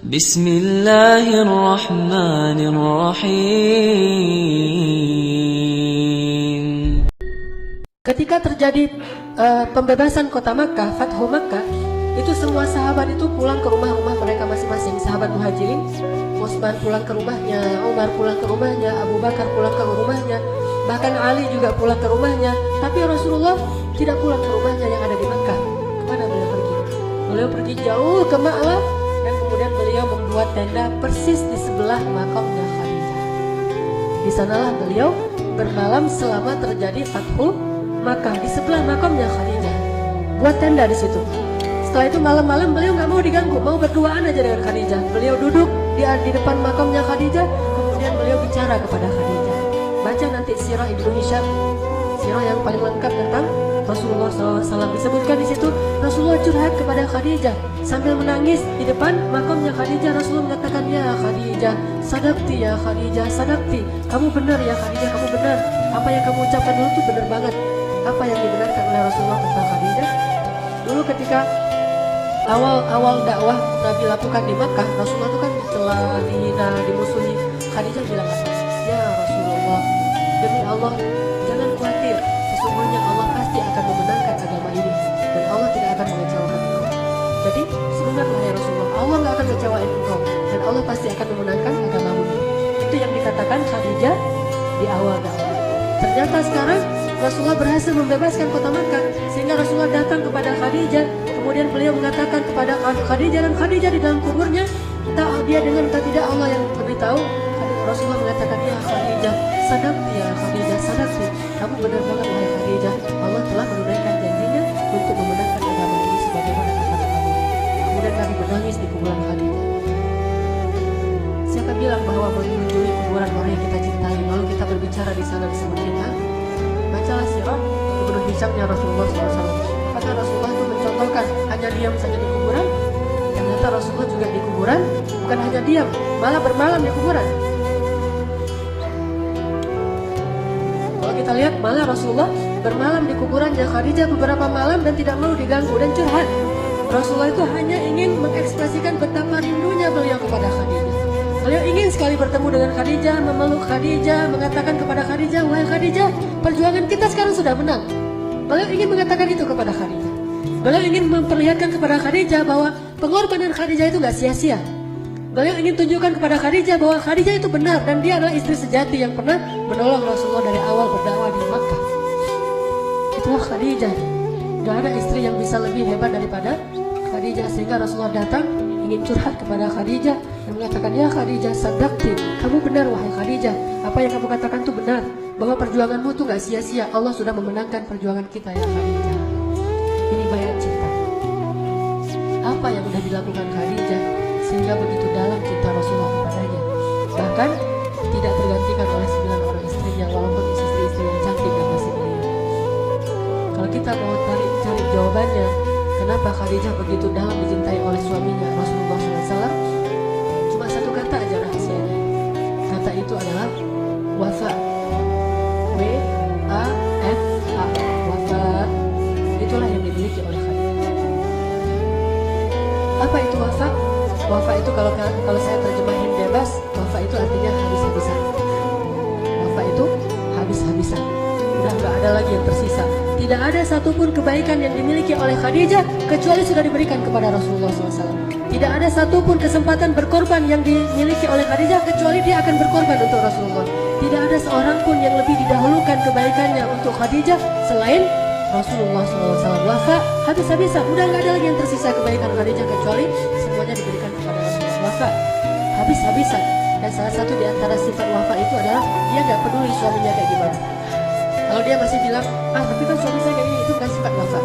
Bismillahirrahmanirrahim. Ketika terjadi pembebasan kota Makkah, Fathu Makkah, itu semua sahabat itu pulang ke rumah-rumah mereka masing-masing. Sahabat Muhajirin, Utsman pulang ke rumahnya, Umar pulang ke rumahnya, Abu Bakar pulang ke rumahnya, bahkan Ali juga pulang ke rumahnya. Tapi Rasulullah tidak pulang ke rumahnya yang ada di Makkah. Kemana beliau pergi? Beliau pergi jauh ke Ma'lah, dan kemudian beliau membuat tenda persis di sebelah makamnya Khadijah. Di sanalah beliau bermalam selama terjadi Fathu Makkah, di sebelah makamnya Khadijah. Buat tenda di situ. Setelah itu malam-malam beliau nggak mau diganggu, mau berduaan aja dengan Khadijah. Beliau duduk di depan makamnya Khadijah, kemudian beliau bicara kepada Khadijah. Baca nanti sirah Ibnu Hisham, sirah yang paling lengkap tentang Rasulullah SAW. Disebutkan di situ Rasulullah curhat kepada Khadijah sambil menangis di depan makamnya Khadijah. Rasulullah mengatakan, ya Khadijah, sadaqti ya Khadijah, sadaqti. Kamu benar ya Khadijah, kamu benar. Apa yang kamu ucapkan dulu tuh benar banget. Apa yang dibenarkan oleh Rasulullah tentang Khadijah? Dulu ketika awal dakwah Nabi lakukan di Makkah, Rasulullah itu kan dicela, dihina, dimusuhi. Khadijah bilang apa? Ya Rasulullah, demi Allah, jangan khawatir. Sesungguhnya Allah pasti akan memenangkan agama ini, dan Allah tidak akan mengecewakan engkau. Jadi sebenarnya ya Rasulullah, Allah nggak akan mengecewakan engkau, dan Allah pasti akan memenangkan agamamu. Itu yang dikatakan Khadijah di awal dakwah. Ternyata sekarang Rasulullah berhasil membebaskan kota Makkah, sehingga Rasulullah datang kepada Khadijah. Kemudian beliau mengatakan kepada Khadijah, dan Khadijah di dalam kuburnya, entah dia dengar atau tidak Allah yang memberitahu. Rasulullah mengatakan, ya Khadijah, sadaqti ya Khadijah, sadaqti. Kamu benar banget wahai Khadijah, Allah telah menunaikan janjinya untuk memenangkan agama ini sebagaimana kata kamu. Kemudian Nabi menangis di kuburan Khadijah. Siapa bilang bahwa mengunjungi kuburan orang yang kita cintai, lalu kita berbicara di sana disebut kita? Bacalah sirah Ibnu Hishamnya Rasulullah SAW. Kata Rasulullah itu mencontohkan hanya diam saja di kuburan. Ternyata Rasulullah juga di kuburan bukan hanya diam, malah bermalam di kuburan. Kalau kita lihat, malah Rasulullah bermalam di kuburannya Khadijah beberapa malam dan tidak mau diganggu dan curhat. Rasulullah itu hanya ingin mengekspresikan betapa rindunya beliau kepada Khadijah. Beliau ingin sekali bertemu dengan Khadijah, memeluk Khadijah, mengatakan kepada Khadijah, wahai Khadijah, perjuangan kita sekarang sudah menang. Beliau ingin mengatakan itu kepada Khadijah. Beliau ingin memperlihatkan kepada Khadijah bahwa pengorbanan Khadijah itu gak sia-sia. Beliau ingin tunjukkan kepada Khadijah bahwa Khadijah itu benar dan dia adalah istri sejati yang pernah menolong Rasulullah dari awal berdakwah di Makkah. Itulah Khadijah. Gak ada istri yang bisa lebih hebat daripada Khadijah, sehingga Rasulullah datang ingin curhat kepada Khadijah dan mengatakan, ya Khadijah, sadaqti. Kamu benar wahai Khadijah. Apa yang kamu katakan itu benar, bahwa perjuanganmu itu gak sia-sia. Allah sudah memenangkan perjuangan kita ya Khadijah. Ini bayat cinta. Apa yang sudah dilakukan Khadijah sehingga begitu dalam cinta Rasulullah kepadanya. Bahkan tidak tergantikan oleh 9 orang istrinya, walaupun istri-istri yang cantik dan masih belia. Kalau kita mau cari jawabannya, kenapa Khadijah begitu dalam dicintai oleh suaminya Rasulullah SAW? Cuma satu kata aja rahasianya. Kata itu adalah wafa. W-A-F-A. Wafa. Itulah yang dimiliki oleh Khadijah. Apa itu wafa? Wafa itu kalau saya terjemahin bebas, wafa itu artinya habis-habisan. Wafa itu habis-habisan. Udah gak ada lagi yang tersisa. Tidak ada satupun kebaikan yang dimiliki oleh Khadijah kecuali sudah diberikan kepada Rasulullah SAW. Tidak ada satupun kesempatan berkorban yang dimiliki oleh Khadijah kecuali dia akan berkorban untuk Rasulullah. Tidak ada seorang pun yang lebih didahulukan kebaikannya untuk Khadijah selain Rasulullah SAW. Wafa habis-habisan. Udah gak ada lagi yang tersisa kebaikan Khadijah kecuali semuanya diberikan kepada Rasulullah. Wafa habis-habisan. Dan salah satu di antara sifat wafa itu adalah dia gak peduli suaminya kayak gimana. Kalau dia masih bilang, tapi kan suami saya kayak gini, itu bukan sifat wafa.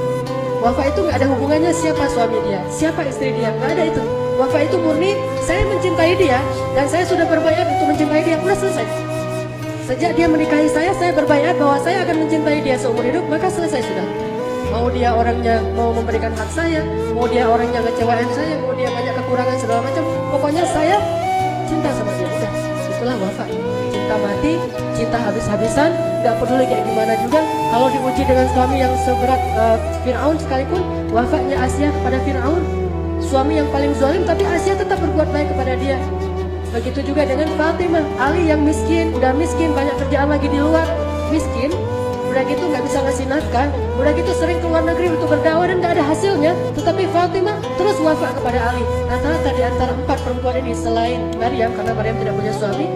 Wafa itu gak ada hubungannya siapa suami dia, siapa istri dia, gak ada itu. Wafa itu murni, saya mencintai dia dan saya sudah berbayat untuk mencintai dia. Udah selesai. Sejak dia menikahi saya berbayat bahwa saya akan mencintai dia seumur hidup, maka selesai sudah. Mau dia orangnya mau memberikan hak saya, mau dia orangnya ngecewain saya, mau dia banyak kekurangan segala macam, pokoknya saya cinta sama dia. Udah, itulah wafa. Cinta mati, cinta habis-habisan, gak peduli kayak gimana juga. Kalau diuji dengan suami yang seberat Fir'aun sekalipun, wafanya Asia kepada Fir'aun, suami yang paling zalim, tapi Asia tetap berbuat baik kepada dia. Begitu juga dengan Fatimah. Ali yang miskin, udah miskin, banyak kerjaan lagi di luar, miskin, udah gitu nggak bisa ngasih nafkah, udah gitu sering keluar negeri untuk berdakwah dan nggak ada hasilnya. Tetapi Fatimah terus wafat kepada Ali. Rata-rata di antara 4 perempuan ini selain Maryam, karena Maryam tidak punya suami,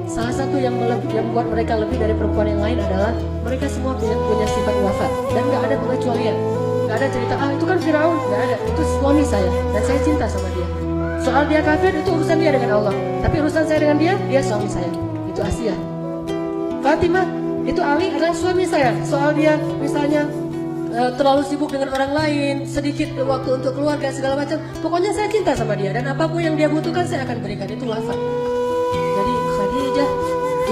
salah satu yang membuat mereka lebih dari perempuan yang lain adalah mereka semua punya sifat wafat dan nggak ada pengecualian. Nggak ada cerita itu kan Firaun, nggak ada, itu suami saya dan saya cinta sama dia. Soal dia kafir itu urusan dia dengan Allah, tapi urusan saya dengan dia suami saya. Itu Asia. Fatimah, itu Ali adalah suami saya. Soal dia misalnya terlalu sibuk dengan orang lain, sedikit waktu untuk keluarga segala macam, pokoknya saya cinta sama dia dan apapun yang dia butuhkan saya akan berikan. Itu wafat. Jadi Khadijah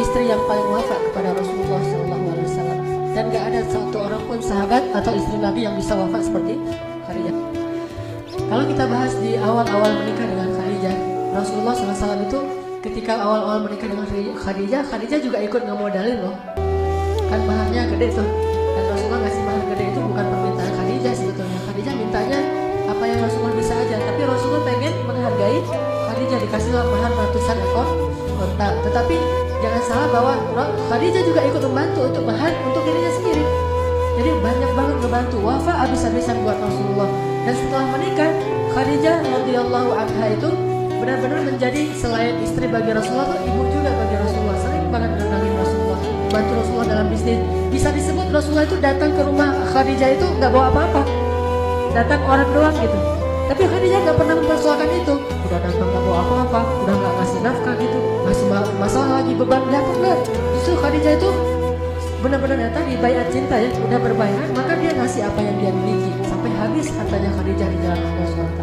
istri yang paling wafat kepada Rasulullah SAW, dan gak ada satu orang pun sahabat atau istri Nabi yang bisa wafat seperti Khadijah. Kalau kita bahas di awal-awal menikah dengan Khadijah, Rasulullah SAW itu ketika awal-awal menikah dengan Khadijah juga ikut ngemodalin loh. Kan maharnya gede tuh. Dan Rasulullah ngasih mahar gede itu bukan permintaan Khadijah sebetulnya. Khadijah mintanya apa yang Rasulullah bisa aja, tapi Rasulullah pengen menghargai Khadijah, dikasihlah mahar ratusan ekor unta. Tetapi jangan salah bahwa Khadijah juga ikut membantu untuk mahar untuk dirinya sendiri. Jadi banyak banget ngebantu, wafa habis-habisan buat Rasulullah. Dan setelah menikah, Khadijah radhiyallahu anha itu benar-benar menjadi selain istri bagi Rasulullah, ibu juga bagi Rasulullah. Sering banget nenangin Rasulullah, bantu Rasulullah dalam bisnis. Bisa disebut Rasulullah itu datang ke rumah Khadijah itu nggak bawa apa-apa, datang orang doang gitu. Tapi Khadijah nggak pernah mempersoalkan itu. Udah datang nggak bawa apa-apa, udah nggak ngasih nafkah gitu, masih masalah lagi beban, nggak pernah. Justru Khadijah itu benar-benar ya tadi bayat cinta ya, udah berbayat maka dia ngasih apa yang dia miliki sampai habis hartanya Khadijah di jalan Allah SWT.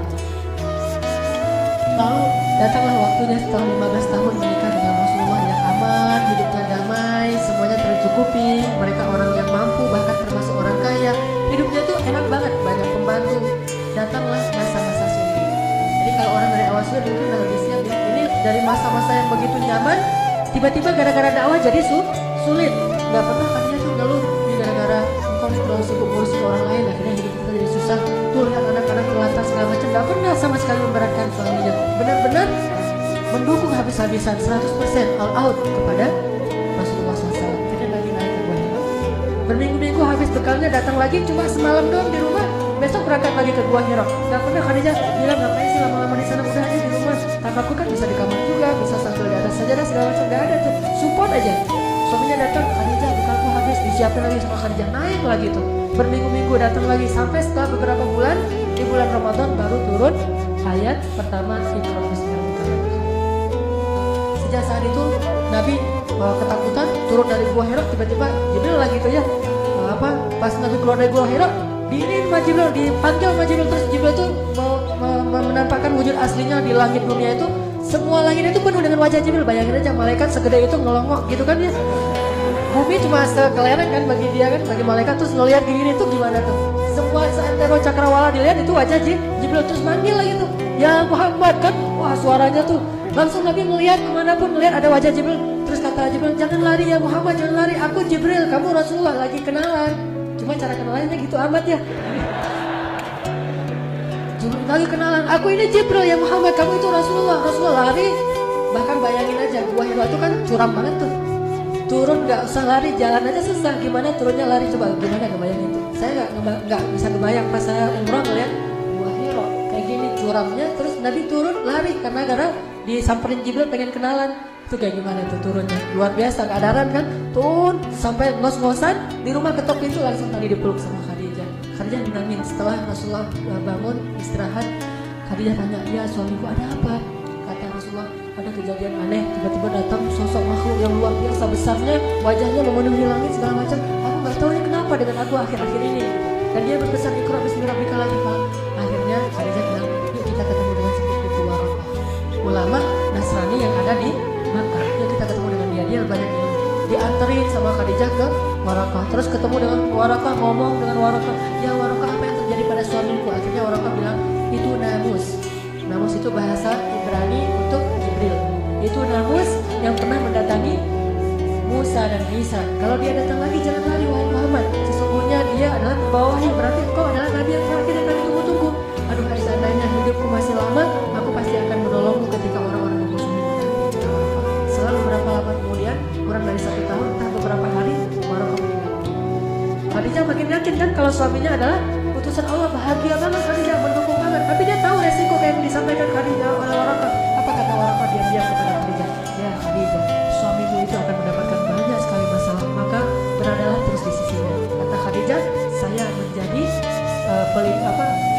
Lalu datanglah waktunya setelah 15 tahun menikah dengan Rasulullah yang aman, hidupnya damai, semuanya tercukupi, mereka orang yang mampu bahkan termasuk orang kaya, hidupnya tuh enak banget, banyak pembantu. Datanglah masa-masa sulit. Jadi kalau orang dari awal sulit mungkin udah lebih siap ya. Ini dari masa-masa yang begitu nyaman, tiba-tiba gara-gara dakwah jadi sulit. Gak pernah kan dia tuh ngeluh ini gara-gara engkau terlalu sibuk ngurusin orang lain, akhirnya hidup kita jadi susah. Tuh lihat anak-anak terlantar segala macam, gak pernah sama sekali memberatkan suaminya. Benar-benar mendukung habis-habisan 100% all out kepada Rasulullah SAW. Kita lagi naik ke Gua Hira. Berminggu-minggu habis bekalnya datang lagi cuma semalam doang di rumah, besok berangkat lagi ke Gua Hira. Gak pernah Khadijah bilang ngapain sih lama-lama di sana, udah aja di rumah. Tanpaku kan bisa di kamar juga, bisa sambil di atas sajadah segala macam, gak ada tuh. Support aja. Suaminya datang, Khadijah bekalku habis, disiapin lagi sama Khadijah, naik lagi tuh. Berminggu-minggu datang lagi sampai setelah beberapa bulan, di bulan Ramadan baru turun ayat pertama Iqra bismillahirrahmanirrahim. Sejak saat itu Nabi ketakutan turun dari Gua Hira, tiba-tiba Jibril lagi tuh ya. Pas Nabi keluar dari Gua Hira, diinin sama Jibril, dipanggil sama Jibril, terus Jibril tuh menampakkan wujud aslinya di langit dunia itu. Semua langit itu penuh dengan wajah Jibril. Bayangin aja malaikat segede itu ngelongok gitu kan ya. Bumi cuma sekelereng kan bagi dia kan, bagi malaikat. Terus ngelihat gini tuh gimana tuh. Semua seantero cakrawala dilihat itu wajah Jibril. Terus manggil lagi tuh, ya Muhammad kan. Wah suaranya tuh langsung Nabi melihat kemanapun melihat ada wajah Jibril. Terus kata Jibril, jangan lari ya Muhammad, jangan lari. Aku Jibril, kamu Rasulullah, lagi kenalan. Cuma cara kenalannya gitu amat ya. Lagi kenalan, aku ini Jibril ya Muhammad, kamu itu Rasulullah. Rasulullah lari. Bahkan bayangin aja Gua Hira itu kan curam banget tuh. Turun nggak usah lari, jalan aja susah. Gimana turunnya lari, coba gimana ngebayangin itu. Saya nggak bisa kebayang pas saya umroh ngeliat Gua Hira kayak gini curamnya. Terus Nabi turun lari karena disamperin Jibril pengen kenalan. Itu kayak gimana tuh turunnya, luar biasa, keadaran kan. Turun sampai ngos-ngosan di rumah, ketok pintu langsung tadi dipeluk sama Khadijah. Khadijah nangis setelah Rasulullah bangun istirahat. Khadijah tanya, ya suamiku ada apa? Kata Rasulullah, ada kejadian aneh, tiba-tiba datang sosok makhluk yang luar biasa besarnya, wajahnya memenuhi langit segala macam. Aku nggak tahu ini kenapa dengan aku akhir-akhir ini. Dan dia berpesan Iqra bismi rabbikal ladzi khalaq. Akhirnya Khadijah bilang, yuk kita ketemu dengan sepupu Waraqah, ulama Nasrani yang ada di Makkah. Yuk kita ketemu dengan dia banyak ilmu. Dianterin sama Khadijah ke Waraqah. Terus ketemu dengan Waraqah, ngomong dengan Waraqah, ya Waraqah apa yang terjadi pada suamiku? Akhirnya Waraqah bilang, itu namus. Namus itu bahasa Ibrani untuk Jibril. Itu namus yang pernah mendatangi Musa dan Isa. Kalau dia datang lagi jangan lari wahai Muhammad. Sesungguhnya dia adalah pembawanya. Berarti kau adalah nabi yang terakhir yang kami tunggu-tunggu. Aduh, seandainya hidupku masih suaminya adalah utusan Allah, bahagia banget Khadijah, mendukung banget. Tapi dia tahu resiko kayak yang disampaikan Khadijah oleh Waraqah. Apa kata Waraqah diam-diam kepada Khadijah? Ya Khadijah, suamimu itu akan mendapatkan banyak sekali masalah, maka beradalah terus di sisinya. Kata Khadijah, saya menjadi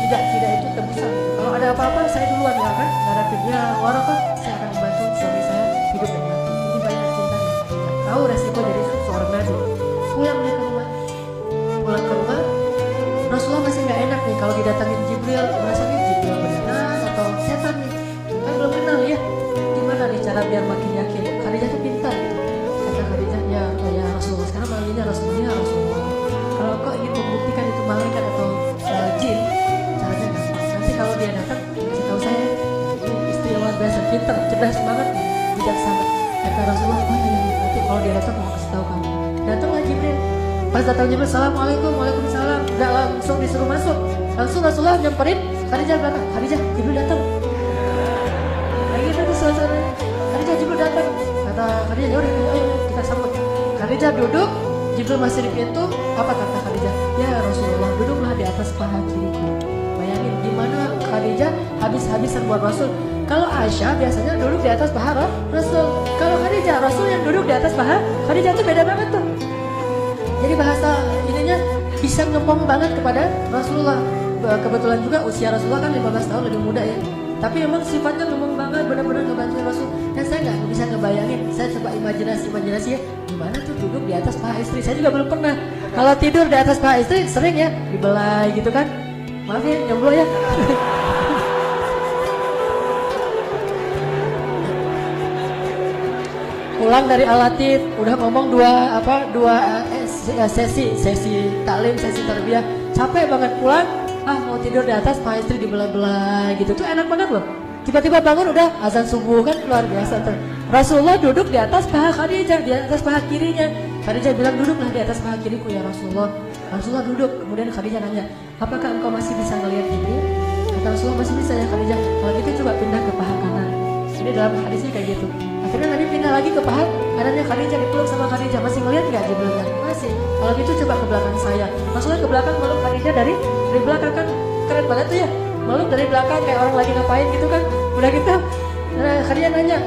tidak itu tebusan. Kalau ada apa-apa saya duluan ya kan, ngadapin ya Waraqah, saya akan membantu suami saya hidup dan mati. Ini banyak cinta ya Khadijah. Tahu resiko jadi seorang nabi. Pulang dia ke rumah. Pulang ke rumah, Rasulullah masih nggak enak nih kalau didatangin Jibril, merasa nih Jibril beneran atau setan nih, kan belum kenal ya. Gimana nih cara biar makin yakin? Khadijah tuh pintar gitu. Kata Khadijah, ya Rasulullah, sekarang manggilnya Rasulullah. Kalau kau ingin membuktikan itu malaikat atau jin, caranya gampang. Nanti kalau dia datang, kasih tahu saya. Ini istri yang luar biasa, pintar, cerdas banget, bijaksana. Kata Rasulullah, oh iya, nanti kalau dia datang mau kasih tahu kamu. Datanglah Jibril. Pas datang Jibril, assalamualaikum, waalaikumsalam. Gak langsung disuruh masuk, langsung Rasulullah nyamperin Khadijah belakang. Khadijah, Jibril datang. Kayak gitu tuh suasananya. Khadijah, Jibril datang. Kata Khadijah, yaudah, ayo kita sambut. Khadijah duduk, Jibril masih di pintu. Apa kata Khadijah? Ya Rasulullah, duduklah di atas paha kiriku. Bayangin gimana Khadijah habis-habisan buat Rasul. Kalau Aisyah biasanya duduk di atas paha Rasul. Kalau Khadijah, Rasul yang duduk di atas paha Khadijah itu beda banget tuh. Jadi bahasa ininya bisa ngomong banget kepada Rasulullah. Kebetulan juga usia Rasulullah kan 15 tahun lebih muda ya. Tapi memang sifatnya ngomong banget, benar-benar ngebantuin Rasul. Dan saya nggak bisa ngebayangin. Saya coba imajinasi ya. Gimana tuh duduk di atas paha istri? Saya juga belum pernah. Kalau tidur di atas paha istri sering ya dibelai gitu kan. Maaf ya, jomblo ya. Pulang dari Al-Latif, udah ngomong dua sesi taklim, sesi tarbiyah, capek banget pulang, mau tidur di atas paha istri dibelah-belah gitu, tuh enak banget loh. Tiba-tiba bangun udah azan subuh kan, luar biasa tuh. Rasulullah duduk di atas paha Khadijah, di atas paha kirinya. Khadijah bilang, duduklah di atas paha kiriku ya Rasulullah. Rasulullah duduk, kemudian Khadijah nanya, apakah engkau masih bisa ngelihat Jibril? Kata Rasulullah, masih bisa ya Khadijah. Kalau gitu coba pindah ke paha kanan. Ini dalam hadisnya kayak gitu. Akhirnya Nabi pindah lagi ke paha kanannya Khadijah, dipeluk sama Khadijah. Masih ngeliat nggak Jibrilnya? Masih. Kalau gitu coba ke belakang saya. Maksudnya ke belakang meluk Khadijah dari belakang kan keren banget tuh ya. Meluk dari belakang kayak orang lagi ngapain gitu kan. Udah gitu Khadijah nanya,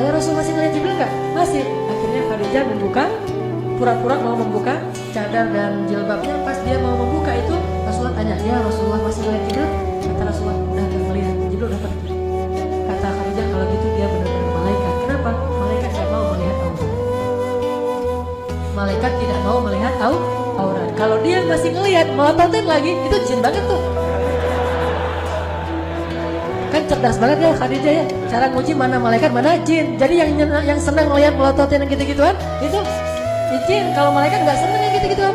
ya Rasul masih ngeliat Jibril nggak? Masih. Akhirnya Khadijah membuka, pura-pura mau membuka cadar dan jilbabnya. Pas dia mau membuka itu Rasulullah tanya, ya Rasulullah masih ngeliat Jibril? Kata Rasulullah, udah nggak ngeliat, Jibril udah pergi. Kata Khadijah, kalau gitu dia benar-benar malaikat. Kenapa? Malaikat tidak mau melihat aurat. Malaikat tidak mau melihat aurat. Kalau dia masih ngelihat, melototin lagi, itu jin banget tuh. Kan cerdas banget ya Khadijah ya. Cara nguji mana malaikat, mana jin. Jadi yang senang melihat melototin gitu-gituan, itu jin. Kalau malaikat nggak senang yang gitu-gituan.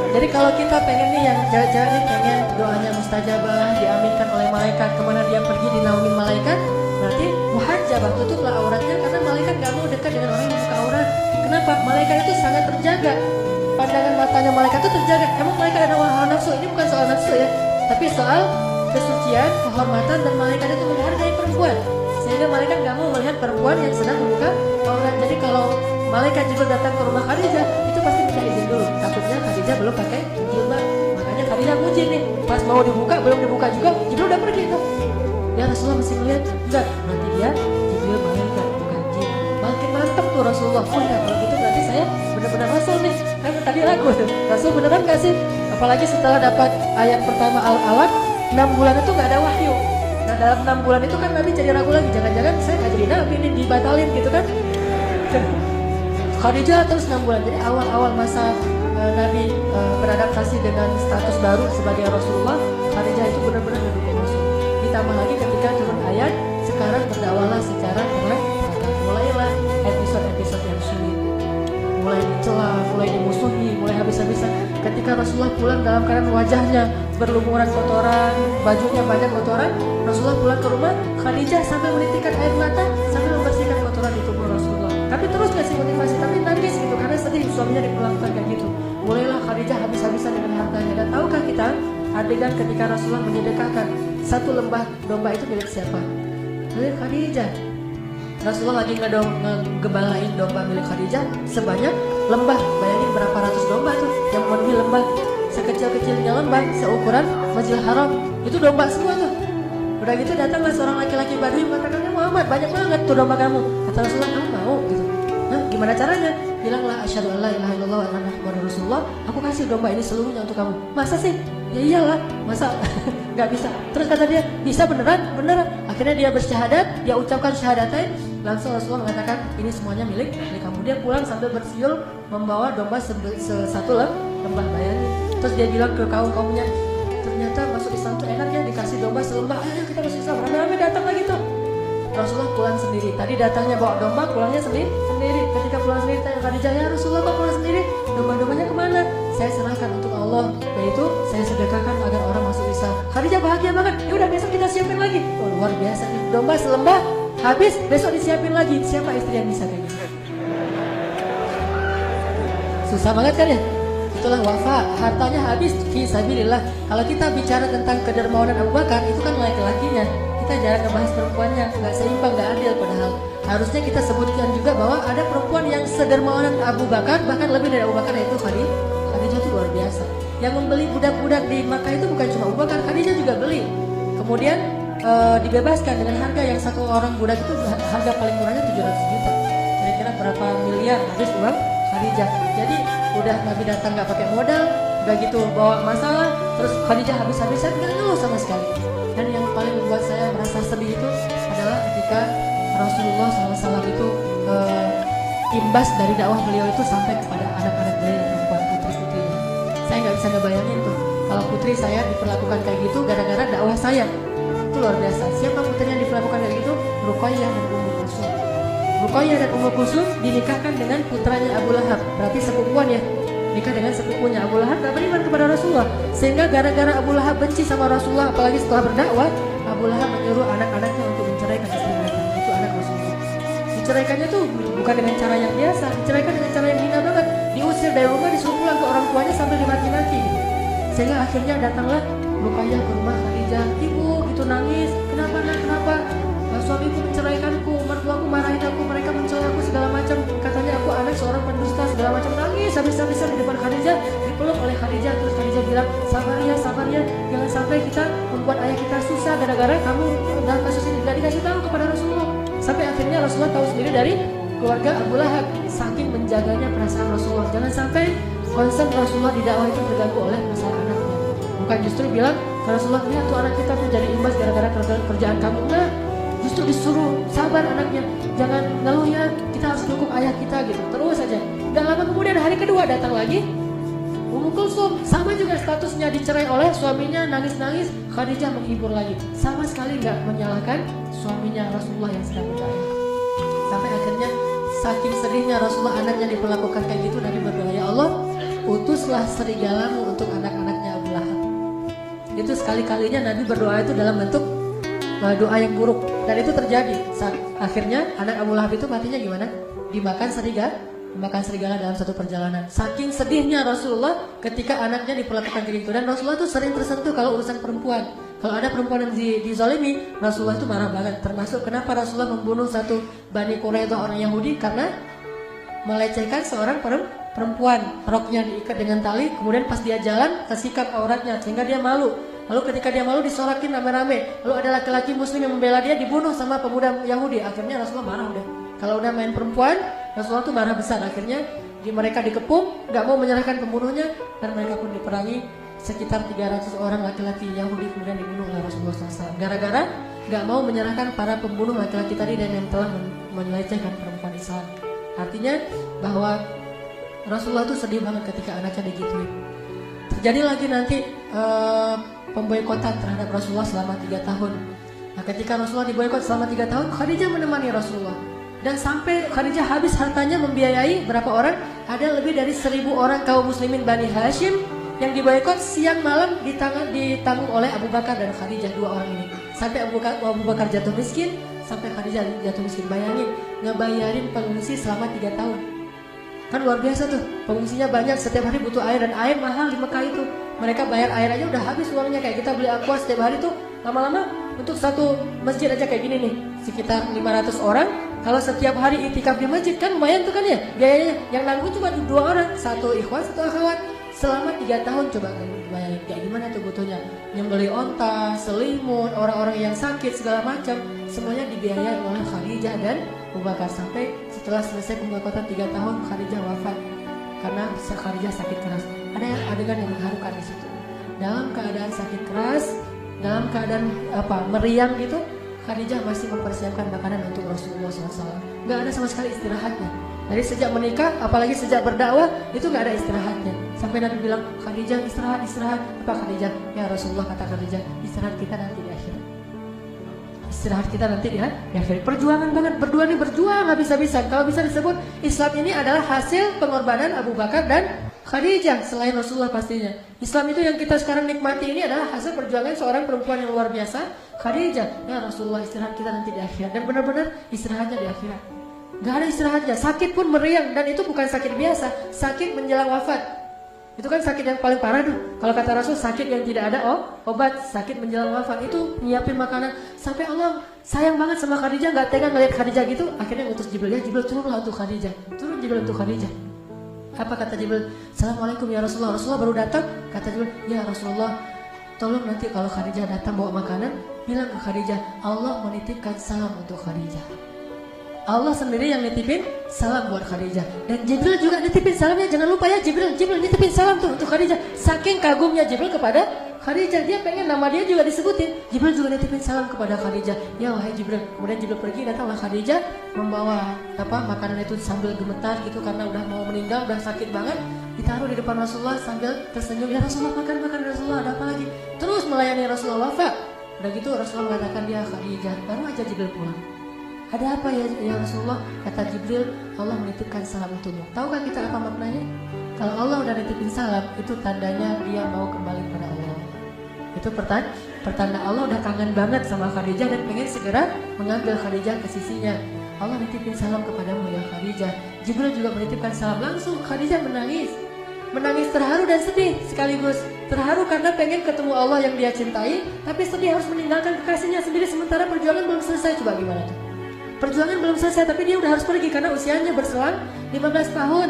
Jadi kalau kita pengen nih, yang cewek-cewek nih pengen doanya mustajabah, diaminkan oleh malaikat, kemana dia pergi dinaungin malaikat, berarti muhajabah, tutuplah auratnya, karena malaikat gak mau dekat dengan orang yang buka aurat. Kenapa? Malaikat itu sangat terjaga. Pandangan matanya malaikat itu terjaga. Emang malaikat ada hawa nafsu? Ini bukan soal nafsu ya, tapi soal kesucian, kehormatan, dan malaikat itu menghargai perempuan. Sehingga malaikat gak mau melihat perempuan yang sedang membuka aurat. Jadi kalau malaikat Jibril datang ke rumah Khadijah, itu pasti minta izin dulu. Takutnya Khadijah belum pakai jilbab. Makanya Khadijah nguji nih. Pas mau dibuka, belum dibuka juga, Jibril udah pergi tuh. Ya Rasulullah masih melihat? Enggak. Berarti dia Jibril malaikat, bukan jin. Makin mantap tuh Rasulullah. Oh ya, kalau gitu berarti saya benar-benar Rasul nih. Kan tadi ragu tuh. Rasul beneran gak sih? Apalagi setelah dapat ayat pertama Al-Alaq, 6 bulan itu gak ada wahyu. Nah dalam 6 bulan itu kan Nabi jadi ragu lagi. Jangan-jangan saya gak jadi Nabi nih, dibatalin gitu kan. Khadijah terus 6 bulan. Jadi awal-awal masa Nabi beradaptasi dengan status baru sebagai Rasulullah, Khadijah itu benar-benar mendukung Rasul. Ditambah lagi ketika turun ayat, sekarang berdakwahlah secara terang. Mulailah episode-episode yang sulit, mulai dicela, mulai dimusuhi, mulai habis-habisan. Ketika Rasulullah pulang dalam keadaan wajahnya berlumuran kotoran, bajunya banyak kotoran, Rasulullah pulang ke rumah, Khadijah sampai menitikkan air mata sambil membersihkan kotoran di tubuh Rasulullah. Tapi terus kasih motivasi, tapi nangis gitu karena sedih suaminya dipulangkan kayak gitu. Mulailah Khadijah habis-habisan dengan hartanya. Dan tahukah kita adegan ketika Rasulullah menyedekahkan satu lembah domba itu milik siapa? Milik Khadijah. Rasulullah lagi ngegembalain domba milik Khadijah sebanyak lembah. Bayangin berapa ratus domba tuh yang memenuhi lembah. kecil-kecilnya lembah seukuran Masjidil Haram. Itu domba semua tuh. Udah gitu datanglah seorang laki-laki Badui mengatakan, "Ya Muhammad, banyak banget tuh domba kamu." Kata Rasulullah, "Kamu mau?" gitu. "Hah, gimana caranya?" Bilanglah, "Asyhadu an la ilaha illallah wa anna Muhammadar Rasulullah. Aku kasih domba ini seluruhnya untuk kamu." "Masa sih?" "Ya iyalah, masa nggak bisa?" Terus kata dia, "Bisa beneran?" "Beneran." Akhirnya dia bersyahadat, dia ucapkan syahadatain. Langsung Rasulullah mengatakan, "Ini semuanya milik kamu." Dia pulang sambil bersiul membawa domba satu lembah, bayangin. Terus dia bilang ke kaum-kaumnya, "Ternyata masuk Islam itu enak ya, dikasih domba selembah. Ayo kita masuk Islam." Rame-rame datang lagi tuh. Rasulullah pulang sendiri. Tadi datangnya bawa domba, pulangnya sendiri. Ketika pulang sendiri tanya Khadijah, "Ya Rasulullah, kok pulang sendiri? Domba-dombanya kemana?" "Saya serahkan untuk Allah, yaitu saya sedekahkan agar orang masuk Islam." Khadijah bahagia banget. "Ya udah, besok kita siapin lagi." Oh, luar biasa nih. Domba selembah habis, besok disiapin lagi. Siapa istri yang bisa kayak gitu? Susah banget kan ya? Itulah wafa, hartanya habis fi sabilillah. Kalau kita bicara tentang kedermawanan Abu Bakar, itu kan laki-lakinya. Kita jarang ngebahas perempuannya, nggak seimbang, nggak adil. Padahal harusnya kita sebutkan juga bahwa ada perempuan yang sedermawanan Abu Bakar, bahkan lebih dari Abu Bakar, yaitu Khadijah. Khadijah itu luar biasa. Yang membeli budak-budak di Makkah itu bukan cuma Abu Bakar, Khadijah juga beli. Kemudian dibebaskan dengan harga yang satu orang budak itu harga paling murahnya 700 juta. Kira-kira berapa miliar habis uang Khadijah. Jadi udah Nabi datang nggak pakai modal, udah gitu bawa masalah, terus Khadijah habis-habisan nggak ngeluh sama sekali. Dan yang paling membuat saya merasa sedih itu adalah ketika Rasulullah SAW itu imbas dari dakwah beliau itu sampai kepada anak-anak beliau yang perempuan, putri-putrinya. Saya nggak bisa ngebayangin tuh kalau putri saya diperlakukan kayak gitu gara-gara dakwah saya. Itu luar biasa. Siapa putrinya yang diperlakukan kayak gitu? Ruqayyah dan Ummu Kulsum. Ruqayyah dan Ummu Kulsum dinikahkan dengan putranya Abu Lahab, berarti sepupuan ya. Nikah dengan sepupunya Abu Lahab, gak beriman kepada Rasulullah. Sehingga gara-gara Abu Lahab benci sama Rasulullah, apalagi setelah berdakwah, Abu Lahab menyuruh anak-anaknya untuk menceraikan istri mereka. Itu anak Rasulullah. Diceraikannya tuh bukan dengan cara yang biasa, diceraikan dengan cara yang hina banget. Diusir dari rumah, disuruh pulang ke orang tuanya sambil dimaki-maki. Sehingga akhirnya datanglah Ruqayyah ke rumah Khadijah. "Ibu," gitu, nangis. "Kenapa nak, kenapa? Suamiku menceraikanku, mertuaku marahin aku, mereka mencela aku segala macam. Katanya aku anak seorang pendusta," segala macam. Nangis habis-habisan di depan Khadijah, dipeluk oleh Khadijah. Terus Khadijah bilang, sabar ya, jangan sampai kita membuat ayah kita susah gara-gara kamu dalam kasus ini." Gak dikasih tahu kepada Rasulullah. Sampai akhirnya Rasulullah tahu sendiri dari keluarga Abu Lahab, saking menjaganya perasaan Rasulullah. Jangan sampai concern Rasulullah di dakwah itu terganggu oleh masalah anaknya. Bukan justru bilang ke Rasulullah, "Lihat tuh anak kita tuh jadi imbas gara-gara kerjaan kamu." Enggak. Justru disuruh sabar anaknya, jangan ngeluh ya, kita harus dukung ayah kita gitu. Terus aja. Gak lama kemudian hari kedua datang lagi Ummu Kulsum, sama juga statusnya, dicerai oleh suaminya, nangis-nangis. Khadijah menghibur lagi, sama sekali gak menyalahkan suaminya Rasulullah yang sedang berdakwah. Sampai akhirnya saking sedihnya Rasulullah anaknya diperlakukan kayak gitu, Nabi berdoa, "Ya Allah, utuslah serigalamu untuk anak-anaknya Abu Lahab." Itu sekali-kalinya Nabi berdoa itu dalam bentuk doa yang buruk, dan itu terjadi. Akhirnya anak Abu Lahab itu matinya gimana? Dimakan serigala dalam satu perjalanan. Saking sedihnya Rasulullah ketika anaknya diperlakukan kayak gitu. Dan Rasulullah itu sering tersentuh kalau urusan perempuan. Kalau ada perempuan yang dizalimi, Rasulullah itu marah banget. Termasuk kenapa Rasulullah membunuh satu Bani Quraidah orang Yahudi, karena melecehkan seorang perempuan, roknya diikat dengan tali, kemudian pas dia jalan tersikat auratnya sehingga dia malu. Lalu ketika dia malu disorakin rame-rame. Lalu ada laki-laki muslim yang membela dia, dibunuh sama pemuda Yahudi. Akhirnya Rasulullah marah udah. Kalau udah main perempuan, Rasulullah tuh marah besar. Akhirnya mereka dikepung, gak mau menyerahkan pembunuhnya, dan mereka pun diperangi. Sekitar 300 orang laki-laki Yahudi kemudian dibunuh oleh Rasulullah SAW. Gara-gara gak mau menyerahkan para pembunuh laki-laki tadi dan yang telah melecehkan perempuan Islam. Artinya bahwa Rasulullah tuh sedih banget ketika anaknya digituin. Terjadi lagi nanti pemboikotan terhadap Rasulullah selama 3 tahun. Nah, ketika Rasulullah diboikot selama 3 tahun, Khadijah menemani Rasulullah. Dan sampai Khadijah habis hartanya membiayai berapa orang? Ada lebih dari 1000 orang kaum muslimin Bani Hashim yang diboikot, siang malam ditanggung oleh Abu Bakar dan Khadijah, 2 orang ini. Sampai Abu Bakar jatuh miskin, sampai Khadijah jatuh miskin. Bayangin, ngebayarin pengungsi selama 3 tahun. Kan luar biasa tuh, pengungsinya banyak, setiap hari butuh air, dan air mahal di Mekah itu. Mereka bayar air aja udah habis uangnya, kayak kita beli aqua setiap hari tuh, lama-lama untuk satu masjid aja kayak gini nih, sekitar 500 orang. Kalau setiap hari itikaf di masjid kan lumayan tuh kan ya biayanya. Yang nanggung cuma 2 orang, satu ikhwan, satu akhwat. Selama 3 tahun coba kalian. baik. Kayak gimana tuh butuhnya? Nyembeli onta, selimut, orang-orang yang sakit segala macam, semuanya dibiayai oleh Khadijah dan Abu Bakar. Sampai setelah selesai pemberangkatan 3 tahun, Khadijah wafat karena Khadijah sakit keras. Ada adegan yang mengharukan di situ. Dalam keadaan sakit keras, dalam keadaan meriang gitu, Khadijah masih mempersiapkan makanan untuk Rasulullah SAW. Gak ada sama sekali istirahatnya. Dari sejak menikah, apalagi sejak berdakwah, itu gak ada istirahatnya. Sampai Nabi bilang, Khadijah istirahat. Apa Khadijah? Ya Rasulullah, kata Khadijah, istirahat kita nanti di akhirat. Istirahat kita nanti di akhirat. Perjuangan banget, berdua nih berjuang habis-habisan. Kalau bisa disebut, Islam ini adalah hasil pengorbanan Abu Bakar dan Khadijah, selain Rasulullah pastinya. Islam itu yang kita sekarang nikmati ini adalah hasil perjuangan seorang perempuan yang luar biasa, Khadijah. Ya Rasulullah, istirahat kita nanti di akhirat. Dan benar-benar istirahatnya di akhirat. Gak ada istirahatnya, sakit pun meriang. Dan itu bukan sakit biasa, sakit menjelang wafat. Itu kan sakit yang paling parah tuh. Kalau kata Rasul, sakit yang tidak ada obat, sakit menjelang wafat. Itu nyiapin makanan. Sampai Allah sayang banget sama Khadijah, gak tega ngeliat Khadijah gitu. Akhirnya ngutus Jibril, ya Jibril turunlah untuk Khadijah. Turun Jibril untuk Khadijah. Apa kata Jibril? Assalamualaikum ya Rasulullah. Rasulullah baru datang. Kata Jibril, ya Rasulullah, tolong nanti kalau Khadijah datang bawa makanan, bilang ke Khadijah, Allah menitipkan salam untuk Khadijah. Allah sendiri yang nitipin salam buat Khadijah. Dan Jibril juga nitipin salamnya. Jangan lupa ya, Jibril nitipin salam tuh untuk Khadijah. Saking kagumnya Jibril kepada Khadijah, dia pengen nama dia juga disebutin. Jibril juga nitipin salam kepada Khadijah. Ya wahai Jibril. Kemudian Jibril pergi, datanglah Khadijah membawa makanan itu sambil gemetar gitu karena udah mau meninggal, udah sakit banget. Ditaruh di depan Rasulullah sambil tersenyum. Ya Rasulullah, makan Rasulullah, ada apa lagi? Terus melayani Rasulullah wafat. Udah gitu Rasulullah mengatakan, dia Khadijah. Baru aja Jibril pulang. Ada apa ya Rasulullah? Kata Jibril, Allah menitipkan salam untukmu. Tahukah kita apa maknanya? Kalau Allah udah nitipin salam, itu tandanya dia mau kembali kepada Allah. Itu pertanda Allah udah kangen banget sama Khadijah dan pengen segera mengambil Khadijah ke sisinya. Allah nitipin salam kepadamu ya Khadijah. Jibril juga menitipkan salam. Langsung Khadijah menangis terharu dan sedih sekaligus. Terharu karena pengen ketemu Allah yang dia cintai, tapi sedih harus meninggalkan kekasihnya sendiri sementara perjuangan belum selesai. Coba gimana tuh? Perjuangan belum selesai tapi dia udah harus pergi karena usianya berselang 15 tahun.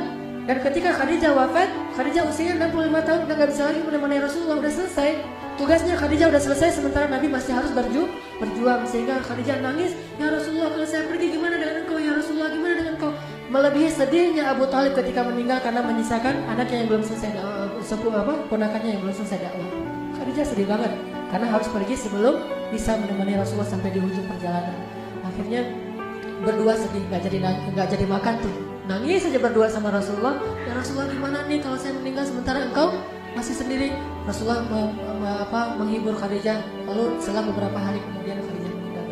Dan ketika Khadijah wafat, Khadijah usianya 65 tahun, udah gak bisa lagi menemani Rasulullah, udah selesai. Tugasnya Khadijah udah selesai sementara Nabi masih harus berjuang. Sehingga Khadijah nangis, ya Rasulullah kalau saya pergi gimana dengan engkau ya Rasulullah, gimana dengan engkau? Melebihi sedihnya Abu Talib ketika meninggal karena menyisakan anaknya yang belum selesai ponakannya yang belum selesai dakwah. Khadijah sedih banget karena harus pergi sebelum bisa menemani Rasulullah sampai di ujung perjalanan. Akhirnya berdua sedih, nggak jadi makan tuh, nangis saja berdua sama Rasulullah. Ya Rasulullah, gimana nih kalau saya meninggal sementara engkau masih sendiri? Rasulullah menghibur Khadijah. Lalu selang beberapa hari kemudian Khadijah meninggal.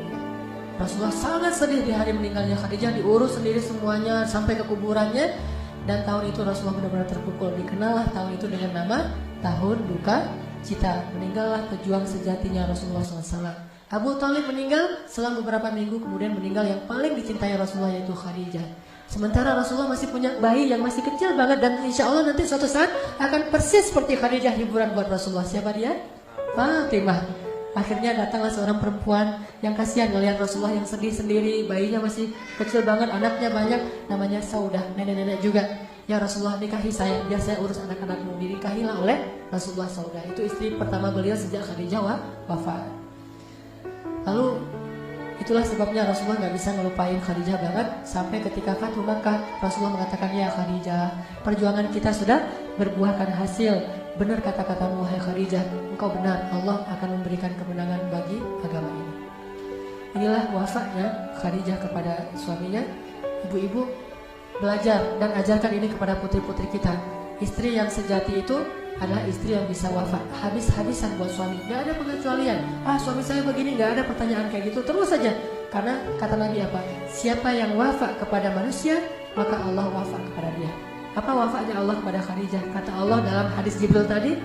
Rasulullah sangat sedih di hari meninggalnya Khadijah, diurus sendiri semuanya sampai ke kuburannya. Dan tahun itu Rasulullah benar-benar terpukul. Dikenallah tahun itu dengan nama tahun duka cita. Meninggallah pejuang sejatinya Rasulullah SAW. Abu Talib meninggal selang beberapa minggu kemudian meninggal yang paling dicintai Rasulullah yaitu Khadijah. Sementara Rasulullah masih punya bayi yang masih kecil banget dan insya Allah nanti suatu saat akan persis seperti Khadijah hiburan buat Rasulullah. Siapa dia? Fatimah. Akhirnya datanglah seorang perempuan yang kasihan melihat Rasulullah yang sedih sendiri, bayinya masih kecil banget, anaknya banyak, namanya Saudah, nenek-nenek juga. Ya Rasulullah, nikahi saya, biar saya urus anak-anakmu. Dinikahilah oleh Rasulullah Saudah. Itu istri pertama beliau sejak Khadijah wafat. Lalu itulah sebabnya Rasulullah gak bisa ngelupain Khadijah banget. Sampai ketika Fathu Makkah, Rasulullah mengatakan, ya Khadijah, perjuangan kita sudah berbuahkan hasil. Benar kata-katamu wahai Khadijah, engkau benar, Allah akan memberikan kemenangan bagi agama ini. Inilah wafatnya Khadijah kepada suaminya. Ibu-ibu belajar dan ajarkan ini kepada putri-putri kita. Istri yang sejati itu adalah istri yang bisa wafat habis-habisan buat suami. Gak ada pengecualian. Suami saya begini, gak ada pertanyaan kayak gitu. Terus saja. Karena kata Nabi apa? Siapa yang wafat kepada manusia, maka Allah wafat kepada dia. Apa wafatnya Allah kepada Khadijah? Kata Allah dalam hadis Jibril tadi,